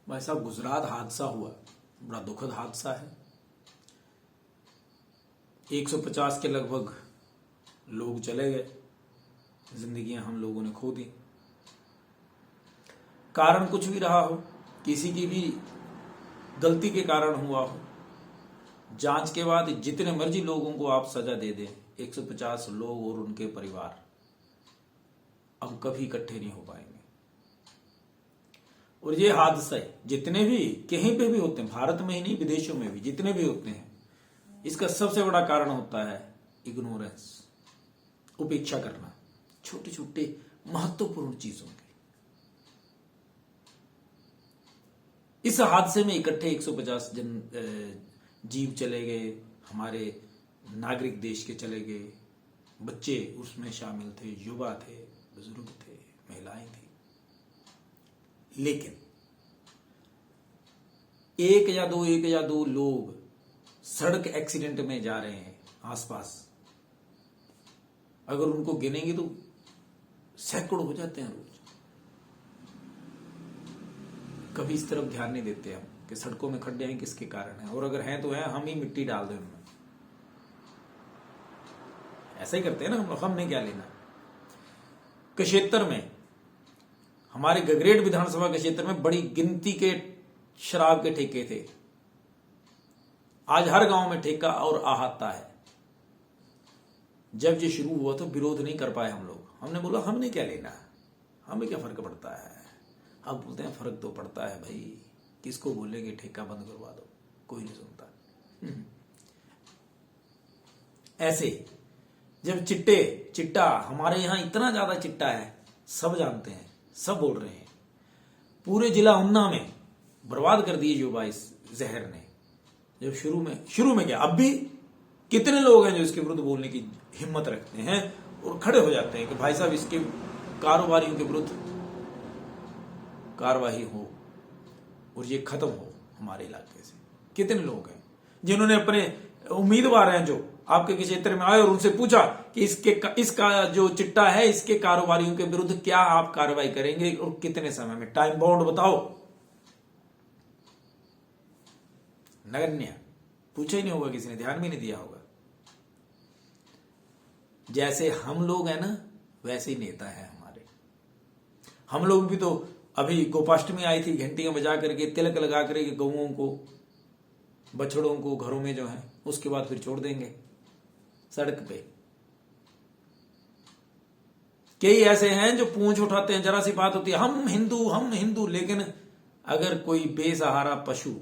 भाई साहब, गुजरात हादसा हुआ, बड़ा दुखद हादसा है। 150 के लगभग लोग चले गए, जिंदगियां हम लोगों ने खो दी। कारण कुछ भी रहा हो, किसी की भी गलती के कारण हुआ हो, जांच के बाद जितने मर्जी लोगों को आप सजा दे दें, 150 लोग और उनके परिवार अब कभी इकट्ठे नहीं हो पाएंगे। और ये हादसे जितने भी कहीं पे भी होते हैं, भारत में ही नहीं विदेशों में भी जितने भी होते हैं, इसका सबसे बड़ा कारण होता है इग्नोरेंस, उपेक्षा करना छोटे छोटे महत्वपूर्ण चीजों की। इस हादसे में इकट्ठे 150 जीव चले गए, हमारे नागरिक देश के चले गए, बच्चे उसमें शामिल थे, युवा थे, बुजुर्ग थे, महिलाएं थी। लेकिन एक या दो लोग सड़क एक्सीडेंट में जा रहे हैं आसपास, अगर उनको गिनेंगे तो सैकड़ों हो जाते हैं रोज। कभी इस तरफ ध्यान नहीं देते हम कि सड़कों में खड्डे हैं किसके कारण हैं, और अगर हैं तो हैं, हम ही मिट्टी डाल दें उनमें। ऐसा ही करते हैं ना हम लोग, हमने क्या लेना। क्षेत्र में, हमारे गगरेट विधानसभा के क्षेत्र में बड़ी गिनती के शराब के ठेके थे। आज हर गांव में ठेका और आहता है। जब ये शुरू हुआ तो विरोध नहीं कर पाए हम लोग। हमने बोला हमने क्या लेना, हमें क्या फर्क पड़ता है। अब बोलते हैं फर्क तो पड़ता है भाई, किसको बोलेंगे ठेका बंद करवा दो, कोई नहीं सुनता। ऐसे जब चिट्टा हमारे यहां इतना ज्यादा चिट्टा है, सब जानते हैं, सब बोल रहे हैं, पूरे जिला उन्ना में बर्बाद कर दिए युवा इस जहर ने। जब शुरू में क्या, अब भी कितने लोग हैं जो इसके विरुद्ध बोलने की हिम्मत रखते हैं और खड़े हो जाते हैं कि भाई साहब इसके कारोबारियों के विरुद्ध कार्रवाई हो और ये खत्म हो हमारे इलाके से। कितने लोग हैं जिन्होंने अपने उम्मीदवार हैं जो आपके क्षेत्र में आए और उनसे पूछा कि इसका जो चिट्टा है, इसके कारोबारियों के विरुद्ध क्या आप कार्रवाई करेंगे और कितने समय में, टाइम बाउंड बताओ। नगण्य, पूछा ही नहीं होगा, किसी ने ध्यान भी नहीं दिया होगा। जैसे हम लोग हैं ना, वैसे ही नेता है हमारे। हम लोग भी तो अभी गोपाष्टमी आई थी, घंटियां बजा करके, तिलक लगा करके गौओं को, बछड़ों को घरों में जो है, उसके बाद फिर छोड़ देंगे सड़क पे। कई ऐसे हैं जो पूंछ उठाते हैं, जरा सी बात होती है हम हिंदू, लेकिन अगर कोई बेसहारा पशु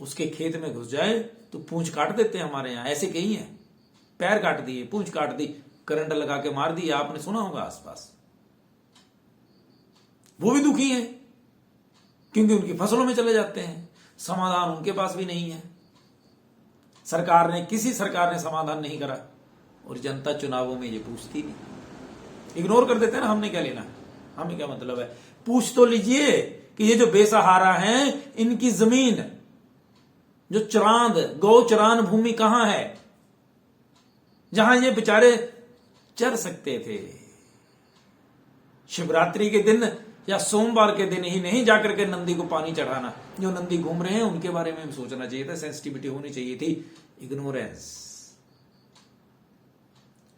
उसके खेत में घुस जाए तो पूंछ काट देते हैं हमारे यहां। ऐसे कई हैं, पैर काट दिए, पूंछ काट दी, करंट लगा के मार दिया, आपने सुना होगा आसपास। वो भी दुखी हैं क्योंकि उनकी फसलों में चले जाते हैं, समाधान उनके पास भी नहीं है। किसी सरकार ने समाधान नहीं करा, और जनता चुनावों में ये पूछती नहीं, इग्नोर कर देते हैं ना। हमने क्या लेना, हमें क्या मतलब है। पूछ तो लीजिए कि ये जो बेसहारा हैं, इनकी जमीन जो गौ चरान भूमि कहां है, जहां ये बेचारे चर सकते थे। शिवरात्रि के दिन या सोमवार के दिन ही नहीं जाकर के नंदी को पानी चढ़ाना। जो नंदी घूम रहे हैं उनके बारे में सोचना चाहिए था, सेंसिटिविटी होनी चाहिए थी। इग्नोरेंस।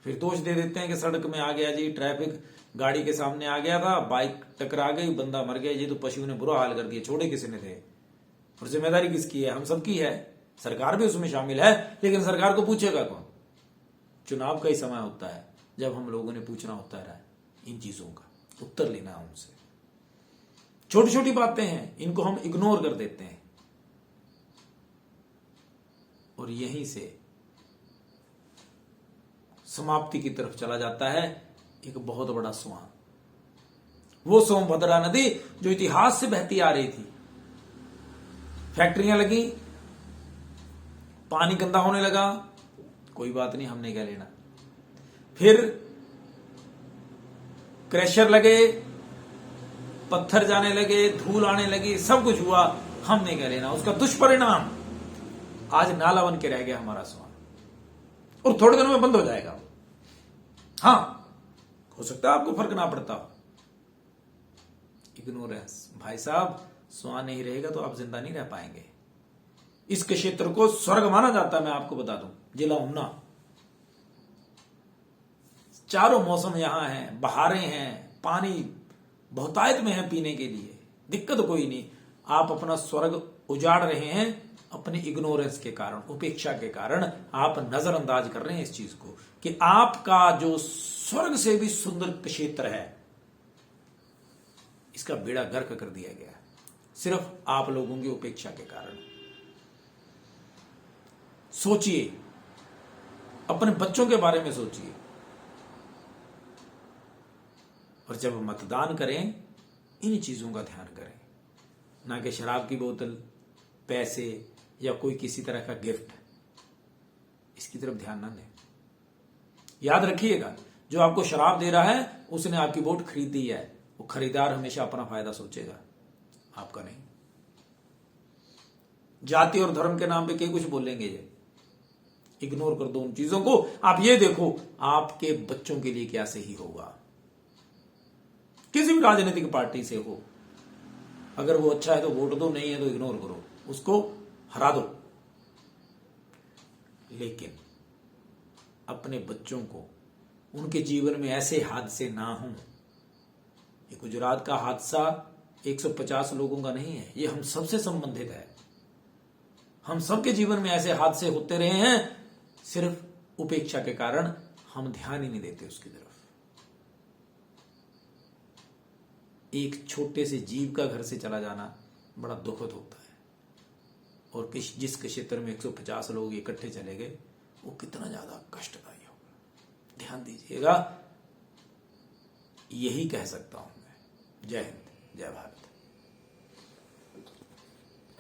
फिर दोष दे देते हैं कि सड़क में आ गया जी, ट्रैफिक गाड़ी के सामने आ गया था, बाइक टकरा गई, बंदा मर गया, ये तो पशु ने बुरा हाल कर दिया, छोड़े किसी ने थे। और जिम्मेदारी किसकी है, हम सबकी है। सरकार भी उसमें शामिल है, लेकिन सरकार को पूछेगा कौन। चुनाव का ही समय होता है जब हम लोगों ने पूछना होता है इन चीजों का, उत्तर लेना है उनसे। छोटी छोटी बातें हैं, इनको हम इग्नोर कर देते हैं, और यहीं से समाप्ति की तरफ चला जाता है एक बहुत बड़ा स्वान। वो सोमभद्रा नदी जो इतिहास से बहती आ रही थी, फैक्ट्रियां लगी, पानी गंदा होने लगा, कोई बात नहीं, हमने क्या लेना। फिर क्रैशर लगे, पत्थर जाने लगे, धूल आने लगी, सब कुछ हुआ, हमने क्या लेना। उसका दुष्परिणाम आज नाला बन के रह गया हमारा स्वान, और थोड़े दिनों में बंद हो जाएगा। हां, हो सकता है आपको फर्क ना पड़ता हो। इग्नोरेंस भाई साहब, स्वां नहीं रहेगा तो आप जिंदा नहीं रह पाएंगे। इस क्षेत्र को स्वर्ग माना जाता है। मैं आपको बता दूं, जिला ऊना, चारों मौसम यहां हैं, बहारें हैं, पानी बहुतायत में है पीने के लिए, दिक्कत कोई नहीं। आप अपना स्वर्ग उजाड़ रहे हैं अपने इग्नोरेंस के कारण, उपेक्षा के कारण। आप नजरअंदाज कर रहे हैं इस चीज को कि आपका जो स्वर्ग से भी सुंदर क्षेत्र है, इसका बेड़ा गर्क कर दिया गया सिर्फ आप लोगों की उपेक्षा के कारण। सोचिए, अपने बच्चों के बारे में सोचिए, और जब मतदान करें इन चीजों का ध्यान करें, ना कि शराब की बोतल, पैसे या कोई किसी तरह का गिफ्ट, इसकी तरफ ध्यान ना दें। याद रखिएगा, जो आपको शराब दे रहा है उसने आपकी वोट खरीदी है। वो खरीदार हमेशा अपना फायदा सोचेगा, आपका नहीं। जाति और धर्म के नाम पे कई कुछ बोलेंगे, ये इग्नोर कर दो उन चीजों को। आप ये देखो आपके बच्चों के लिए क्या सही होगा। किसी भी राजनीतिक पार्टी से हो, अगर वो अच्छा है तो वोट दो, नहीं है तो इग्नोर करो, उसको हरा दो। लेकिन अपने बच्चों को, उनके जीवन में ऐसे हादसे ना हों। ये गुजरात का हादसा 150 लोगों का नहीं है, ये हम सबसे संबंधित है। हम सबके जीवन में ऐसे हादसे होते रहे हैं, सिर्फ उपेक्षा के कारण हम ध्यान ही नहीं देते उसकी तरफ। एक छोटे से जीव का घर से चला जाना बड़ा दुखद होता है, और जिस क्षेत्र में 150 लोग इकट्ठे चले गए, वो कितना ज्यादा कष्टदायी होगा। ध्यान दीजिएगा, यही कह सकता हूं मैं। जय हिंद, जय भारत।